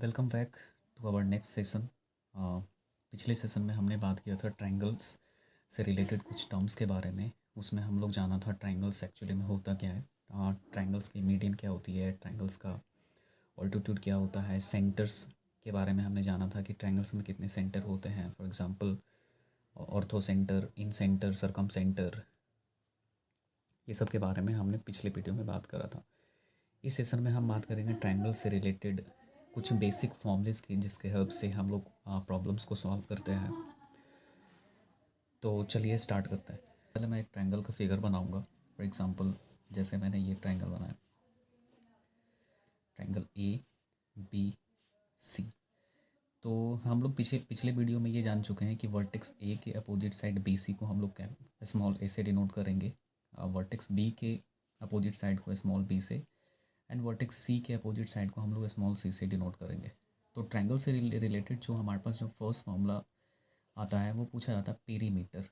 Welcome back to our next session. पिछले session में हमने बात किया था ट्रायंगल्स से रिलेटेड कुछ टर्म्स के बारे में। उसमें हम लोग जाना था ट्रायंगल्स एक्चुअली में होता क्या है, ट्रायंगल्स की मीडियन क्या होती है, ट्रायंगल्स का ऑल्टीट्यूड क्या होता है, सेंटर्स के बारे में हमने जाना था कि ट्रायंगल्स में कितने सेंटर होते हैं। For example ortho centre, incentre, circumcentre, ये सब के बारे में हमने पिछले वीडियो में बात करा था। इस सेशन में हम बात करेंगे ट्रायंगल से रिलेटेड कुछ बेसिक फॉर्मूलेस की, जिसके हेल्प से हम लोग प्रॉब्लम्स को सॉल्व करते हैं। तो चलिए स्टार्ट करते हैं। पहले मैं एक ट्रायंगल का फिगर बनाऊंगा। फॉर एग्जांपल जैसे मैंने ये ट्रायंगल बनाया, ट्रायंगल ए बी सी। तो हम लोग पिछले वीडियो में ये जान चुके हैं कि वर्टेक्स ए के अपोजिट साइड बी सी को हम लोग स्मॉल ए से डिनोट करेंगे, वर्टेक्स बी के अपोजिट साइड को स्मॉल बी से, एंड वर्टेक्स सी के अपोजिट साइड को हम लोग स्मॉल सी से डिनोट करेंगे। तो ट्रायंगल से रिलेटेड जो हमारे पास जो फर्स्ट फॉर्मूला आता है वो पूछा जाता है perimeter,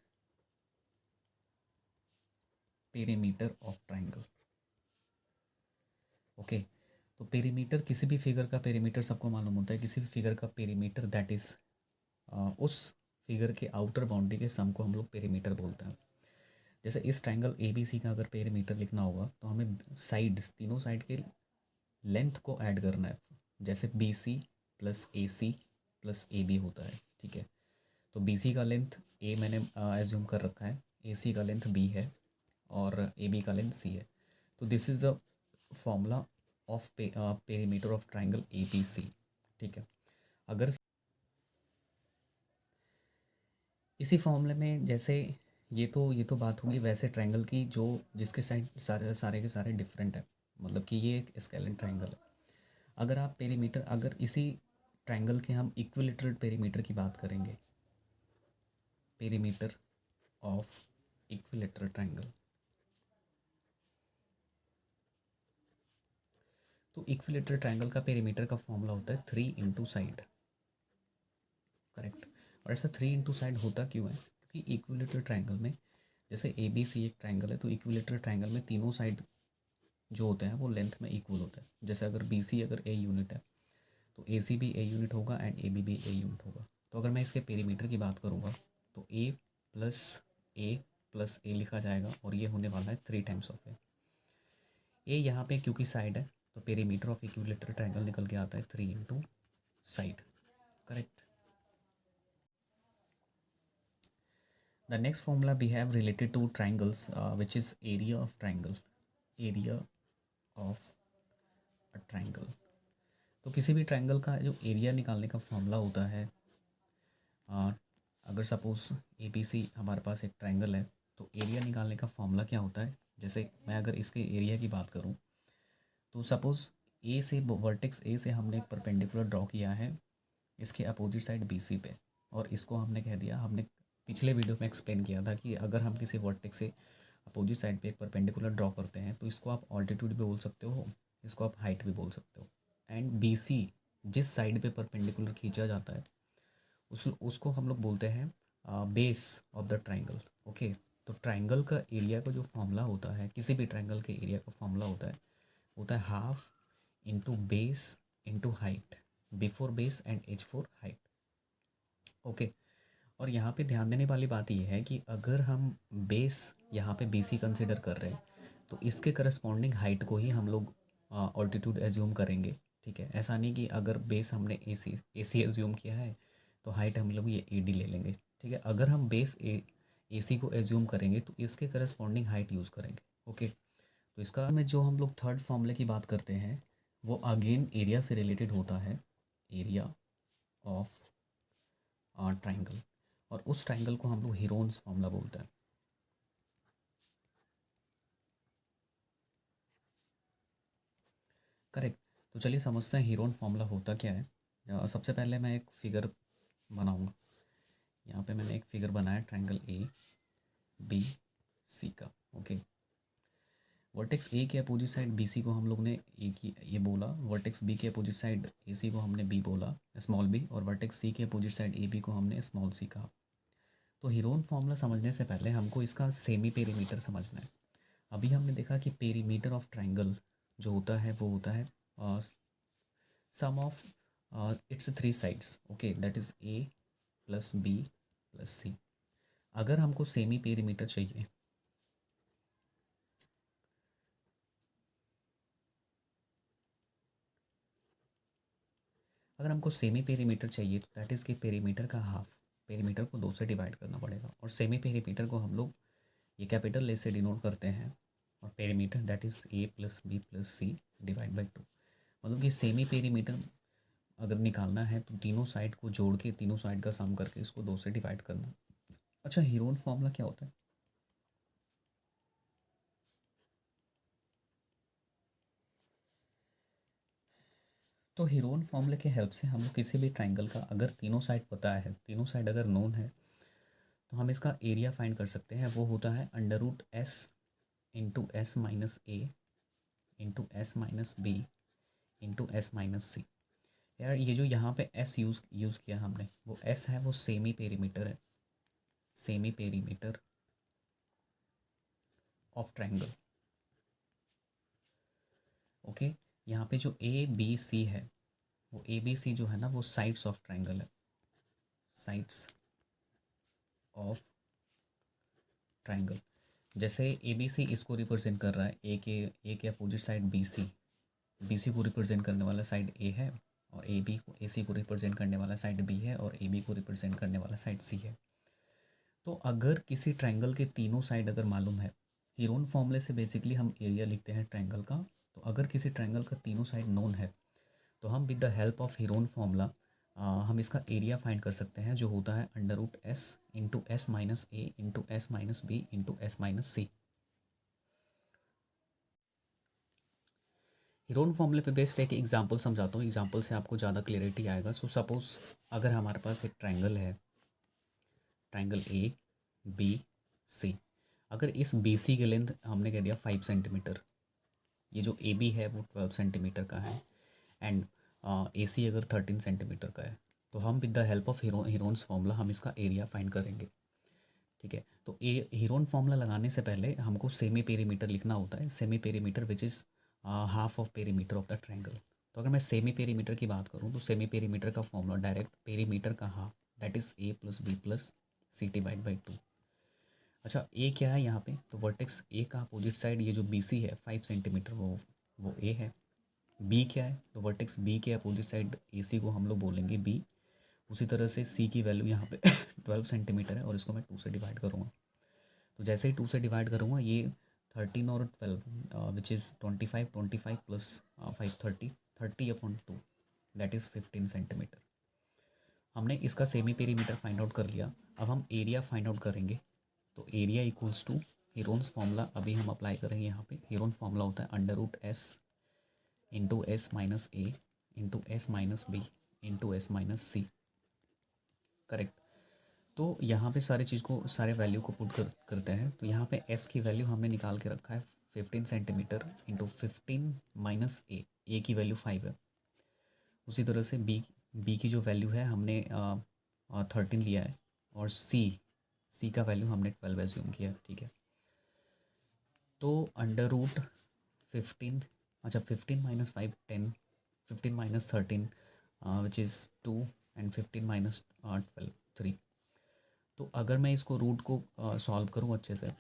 perimeter of triangle. Okay, तो पेरीमीटर, किसी भी फिगर का पेरीमीटर सबको मालूम होता है। किसी भी फिगर का पेरीमीटर दैट इज उस फिगर के आउटर बाउंड्री के सम को हम लोग पेरीमीटर बोलते हैं। जैसे इस ट्रायंगल ए बी सी का अगर पेरीमीटर लिखना होगा तो हमें साइड्स, तीनों साइड के लेंथ को ऐड करना है। जैसे B C plus A C plus A B होता है, ठीक है। तो बी सी का लेंथ ए मैंने एज्यूम कर रखा है, ए सी का लेंथ बी है और ए बी का लेंथ सी है। तो this is the formula of perimeter of triangle A B C, ठीक है। अगर इसी फॉर्मूले में, जैसे ये तो बात होगी वैसे ट्रायंगल की जो जिसके साइड सारे के सारे डिफरेंट है, मतलब कि ये एक स्केलेन ट्रायंगल है। अगर आप पेरीमीटर, अगर इसी ट्रायंगल के हम इक्विलेटरल पेरीमीटर की बात करेंगे, पेरीमीटर ऑफ इक्विलेटरल ट्रायंगल, तो इक्विलेटरल ट्रायंगल का पेरीमीटर का फॉर्मूला होता है 3 इंटू साइड, करेक्ट। और ऐसा 3 इंटू साइड होता क्यों है? क्योंकि इक्विलेटरल ट्रायंगल में, जैसे ए बी सी एक ट्रायंगल है, तो इक्विलेटरल ट्रायंगल में तीनों साइड जो होते हैं वो लेंथ में इक्वल होता है। जैसे अगर बी सी अगर ए यूनिट है तो ए सी भी ए यूनिट होगा एंड ए बी भी ए यूनिट होगा। तो अगर मैं इसके पेरीमीटर की बात करूँगा तो ए प्लस ए लिखा जाएगा और ये होने वाला है 3 टाइम्स ऑफ ए यहाँ पे क्योंकि साइड है, तो पेरीमीटर ऑफ इक्विलेटरल ट्रायंगल निकल के आता है 3 into side, correct. The next formula we have related to triangles, which is area of triangle, area of a triangle। तो किसी भी ट्रायंगल का जो एरिया निकालने का फॉर्मूला होता है, अगर सपोज ए बी सी हमारे पास एक ट्रायंगल है तो एरिया निकालने का फॉर्मूला क्या होता है? जैसे मैं अगर इसके एरिया की बात करूं तो सपोज़ ए से, वर्टेक्स ए से हमने एक परपेंडिकुलर ड्रॉ किया है इसके अपोजिट साइड बी सी पे, और इसको हमने कह दिया, हमने पिछले वीडियो में एक्सप्लेन किया था कि अगर हम किसी वर्टेक्स से अपोजिट साइड पे एक परपेंडिकुलर ड्रॉ करते हैं तो इसको आप ऑल्टीट्यूड भी बोल सकते हो, इसको आप हाइट भी बोल सकते हो। एंड बी सी जिस साइड पे परपेंडिकुलर खींचा जाता है उसको हम लोग बोलते हैं base of the triangle. Okay, तो ट्रायंगल का एरिया का जो फॉर्मूला होता है, किसी भी ट्रायंगल के एरिया का फॉर्मूला होता है half into base into height, before base and as four height. Okay, और यहाँ पे ध्यान देने वाली बात यह है कि अगर हम बेस यहाँ पे बी सी कंसिडर कर रहे हैं तो इसके करस्पॉन्डिंग हाइट को ही हम लोग ऑल्टीट्यूड एज्यूम करेंगे, ठीक है। ऐसा नहीं कि अगर बेस हमने ए सी एज्यूम किया है तो हाइट हम लोग ये ए डी ले लेंगे, ठीक है। अगर हम बेस ए सी को एज्यूम करेंगे तो इसके करस्पॉन्डिंग हाइट यूज़ करेंगे। ओके, तो इसका में जो हम लोग थर्ड फॉर्मूले की बात करते हैं वो अगेन एरिया से रिलेटेड होता है, एरिया ऑफ ट्रायंगल, और उस ट्रायंगल को हम लोग हीरोन्स फॉर्मूला बोलते हैं। करेक्ट, तो चलिए समझते हैं हीरोन फॉर्मूला होता क्या है। सबसे पहले मैं एक फिगर बनाऊंगा। यहाँ पे मैंने एक फिगर बनाया ट्रायंगल ए बी सी का। ओके, वर्टेक्स ए के अपोजिट साइड बी सी को हम लोग ने ए की ये बोला, वर्टेक्स बी के अपोजिट साइड ए सी को हमने बी बोला, स्मॉल बी, और वर्टेक्स सी के अपोजिट साइड ए बी को हमने स्मॉल सी कहा। तो हीरोन फॉर्मूला समझने से पहले हमको इसका सेमी पेरीमीटर समझना है। अभी हमने देखा कि पेरीमीटर ऑफ ट्रायंगल जो होता है वो होता है sum of its 3 sides, okay, that is A plus B plus c. अगर हमको सेमी पेरीमीटर चाहिए, अगर हमको सेमी पेरीमीटर चाहिए तो दैट इज़ कि पेरीमीटर का हाफ, पेरीमीटर को 2 से डिवाइड करना पड़ेगा। और सेमी पेरीमीटर को हम लोग ये कैपिटल ए से डिनोट करते हैं, और perimeter that is A plus B plus C divide by 2। मतलब कि सेमी पेरीमीटर अगर निकालना है तो तीनों साइड को जोड़ के, तीनों साइड का सम करके इसको 2 से डिवाइड करना। अच्छा, हीरोन फॉर्मूला क्या होता है? तो हीरोन फॉर्मूले के हेल्प से हम लोग किसी भी ट्राइंगल का अगर तीनों साइड पता है, तीनों साइड अगर नोन है, तो हम इसका एरिया फाइंड कर सकते हैं। वो होता है under root s into s minus a into s minus b into s minus c. यार ये जो यहाँ पे एस यूज़ किया हमने, वो एस है, वो सेमी पेरीमीटर है, semi perimeter of triangle. Okay, यहाँ पे जो ए बी सी है, वो ए बी सी जो है ना, वो साइड्स ऑफ ट्राइंगल है, साइड्स ऑफ ट्राइंगल। जैसे ए बी सी इसको रिप्रेजेंट कर रहा है, ए के अपोजिट साइड बी सी को रिप्रेजेंट करने वाला साइड ए है, और ए सी को रिप्रेजेंट करने वाला साइड बी है, और ए बी को रिप्रेजेंट करने वाला साइड सी है। तो अगर किसी ट्राइंगल के तीनों साइड अगर मालूम है, हीरोन फॉर्मूले से बेसिकली हम एरिया लिखते हैं ट्राइंगल का। तो अगर किसी ट्राइंगल का तीनों साइड नोन है, तो हम with the help of Heron formula हम इसका एरिया फाइंड कर सकते हैं, जो होता है under root s into s minus a into s minus b into s minus c. Heron फॉर्मूले पे बेस्ड एक एग्जांपल समझाता हूँ, एग्जांपल से आपको ज़्यादा क्लियरिटी आएगा। सो सपोज अगर हमारे पास एक ट्राइंगल है, ट्राइंगल ए बी सी। अगर इस बी सी की लेंथ हमने कह दिया 5 सेंटीमीटर, ये जो ए बी है वो 12 सेंटीमीटर का है, एंड ए सी अगर 13 सेंटीमीटर का है, तो हम with the help of Heron's formula हम इसका एरिया फाइंड करेंगे। ठीक है, तो ए हीरोन फार्मूला लगाने से पहले हमको सेमी पेरीमीटर लिखना होता है, semi perimeter which is half of perimeter of the triangle. तो अगर मैं सेमी पेरीमीटर की बात करूँ, तो सेमी पेरीमीटर का फॉर्मूला डायरेक्ट पेरीमीटर का half, that is A plus B plus C divide by 2। अच्छा, ए क्या है यहाँ पे? तो वर्टेक्स ए का अपोजिट साइड ये जो बी सी है 5 सेंटीमीटर, वो ए है। बी क्या है? तो वर्टेक्स बी के अपोजिट साइड ए सी को हम लोग बोलेंगे बी। उसी तरह से सी की वैल्यू यहाँ पे 12 सेंटीमीटर है, और इसको मैं 2 से डिवाइड करूँगा। तो जैसे ही 2 से डिवाइड करूँगा, ये 13 और 12 which is 25 plus 5 30/2, that is 15 centimetre. हमने इसका सेमी पेरीमीटर फाइंड आउट कर लिया। अब हम एरिया फाइंड आउट करेंगे। तो area equals to Heron's formula अभी हम अप्लाई करेंगे यहाँ पे। हीरोन फार्मूला होता है under root s into s minus a into s minus b into s minus c. Correct. तो यहाँ पे सारी चीज़ को, सारे वैल्यू को करते हैं। तो यहाँ पे एस की वैल्यू हमने निकाल के रखा है 15 सेंटीमीटर इंटू 15 माइनस ए की वैल्यू 5 है। उसी तरह से बी की जो वैल्यू है हमने 13 लिया है, और सी का वैल्यू हमने 12 एज्यूम किया है। ठीक है, तो अंडर रूट 15, अच्छा 15 minus 5 10, 15 minus 13 which is 2, and 15 minus 12 3। तो अगर मैं इसको रूट को सॉल्व करूँ अच्छे से,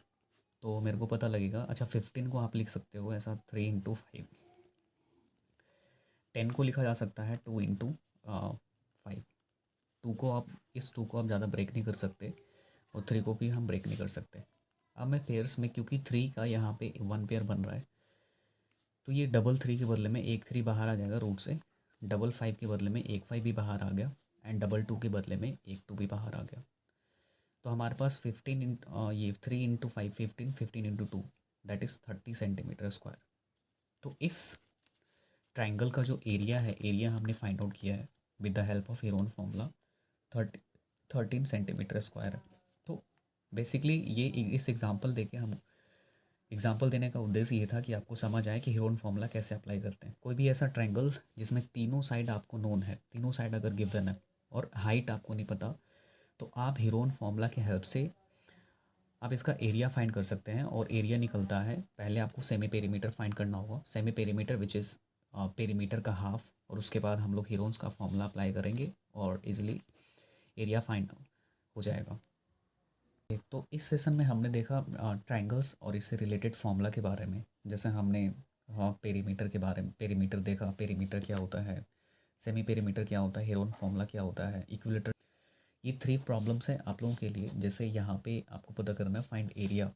तो मेरे को पता लगेगा। अच्छा, 15 को आप लिख सकते हो ऐसा 3 इंटू 5, 10 को लिखा जा सकता है 2 इंटू 5। इस 2 को आप ज़्यादा ब्रेक नहीं कर सकते, और 3 को भी हम ब्रेक नहीं कर सकते। अब मैं पेयर्स में, क्योंकि 3 का यहाँ पे 1 पेयर बन रहा है, तो ये डबल 3 के बदले में एक 3 बाहर आ जाएगा रूट से, डबल 5 के बदले में एक 5 भी बाहर आ गया, एंड डबल 2 के बदले में एक 2 भी बाहर आ गया। तो हमारे पास 15 ये 3 into 5 15, 15 into 2 that is 30 centimetre square. तो इस ट्राइंगल का जो एरिया है, एरिया हमने फाइंड आउट किया है with the help of Heron formula, 13 centimetre square है। तो बेसिकली ये इस एग्जांपल देके हम, एग्जांपल देने का उद्देश्य ये था कि आपको समझ आए कि हीरोन फॉर्मूला कैसे अप्लाई करते हैं। कोई भी ऐसा ट्राइंगल जिसमें तीनों साइड आपको नोन है, तीनों साइड अगर गिवन है और हाइट आपको नहीं पता, तो आप हीरोन फॉर्मूला के हेल्प से आप इसका एरिया फाइंड कर सकते हैं। और एरिया निकलता है, पहले आपको सेमी पेरीमीटर फाइंड करना होगा। Semi perimeter which is perimeter का हाफ, और उसके बाद हम लोग हीरोन्स का फॉर्मूला अप्लाई करेंगे और इजीली एरिया फाइंड हो जाएगा। तो इस सेशन में हमने देखा ट्रायंगल्स और इससे रिलेटेड फॉर्मूला के बारे में। जैसे हमने पेरीमीटर के बारे में, पेरीमीटर देखा, पेरीमीटर क्या होता है, सेमी पेरीमीटर क्या होता है, हेरोन फॉर्मूला क्या होता है, इक्विलेटर। ये 3 प्रॉब्लम्स हैं आप लोगों के लिए। जैसे यहाँ पे आपको पता करना है फाइंड एरिया,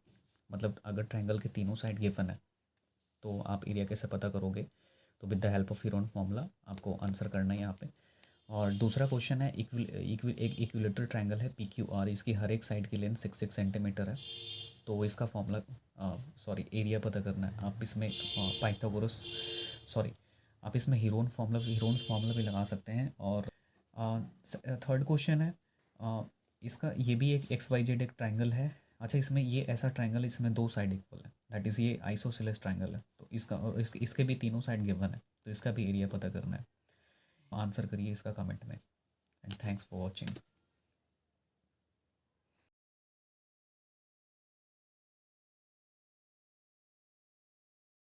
मतलब अगर ट्रायंगल के तीनों साइड गिवन है तो आप एरिया कैसे पता करोगे। तो with the help of Heron formula आपको आंसर करना है यहाँ पे। और दूसरा क्वेश्चन है एक इक्विलेटरल ट्रायंगल है पी क्यू आर, इसकी हर एक साइड की लेंथ 6 सेंटीमीटर है। तो इसका फॉर्मूला एरिया पता करना है। आप इसमें पाइथागोरस सॉरी आप इसमें हीरोन्स फार्मूला भी लगा सकते हैं। और थर्ड क्वेश्चन है इसका, ये भी एक एक्स वाई जेड एक ट्रायंगल है। अच्छा, इसमें ये ऐसा ट्रायंगल, इसमें 2 साइड इक्वल है, दैट इज़ ये आइसोसेलेस ट्रायंगल है। तो इसका और इसके भी तीनों साइड गिवन है, तो इसका भी एरिया पता करना है। आंसर करिए इसका कमेंट में। And thanks for watching.